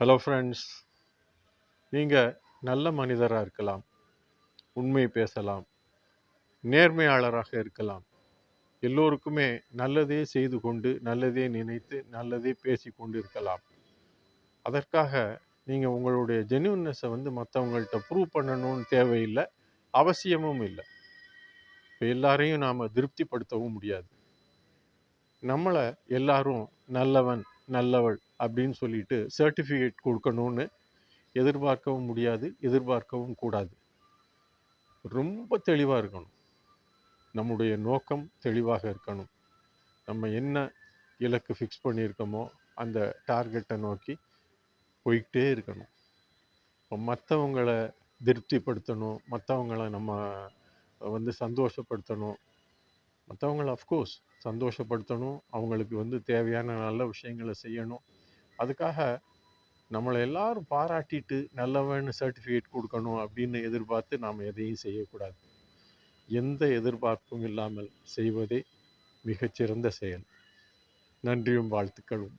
Hello friends. நீங்கள் நல்ல மனிதராக இருக்கலாம், உண்மை பேசலாம், நேர்மையாளராக இருக்கலாம். எல்லோருக்குமே நல்லதே செய்து கொண்டு, நல்லதே நினைத்து, நல்லதே பேசி கொண்டு இருக்கலாம். அதற்காக நீங்கள் உங்களுடைய ஜென்யூன்னஸை மற்றவங்கள்ட்ட ப்ரூவ் பண்ணணும்னு தேவையில்லை, அவசியமும் இல்லை. இப்போ எல்லாரையும் நாம் திருப்திப்படுத்தவும் முடியாது. நம்மளை எல்லாரும் நல்லவன் நல்லவள் அப்படின்னு சொல்லிட்டு சர்டிஃபிகேட் கொடுக்கணும்னு எதிர்பார்க்கவும் முடியாது, எதிர்பார்க்கவும் கூடாது. ரொம்ப தெளிவாக இருக்கணும். நம்முடைய நோக்கம் தெளிவாக இருக்கணும். நம்ம என்ன இலக்கு ஃபிக்ஸ் பண்ணியிருக்கோமோ அந்த டார்கெட்டை நோக்கி போய்கிட்டே இருக்கணும். இப்போ மற்றவங்களை திருப்திப்படுத்தணும், மற்றவங்களை நம்ம சந்தோஷப்படுத்தணும். மற்றவங்களை அஃப்கோர்ஸ் சந்தோஷப்படுத்தணும், அவங்களுக்கு தேவையான நல்ல விஷயங்களை செய்யணும். அதுக்காக நம்மளை எல்லாரும் பாராட்டிட்டு நல்லவன்னு சர்டிஃபிகேட் கொடுக்கணும் அப்படின்னு எதிர்பார்த்து நாம் எதையும் செய்யக்கூடாது. எந்த எதிர்பார்ப்பும் இல்லாமல் செய்வதே மிகச்சிறந்த செயல். நன்றியும் வாழ்த்துக்களும்.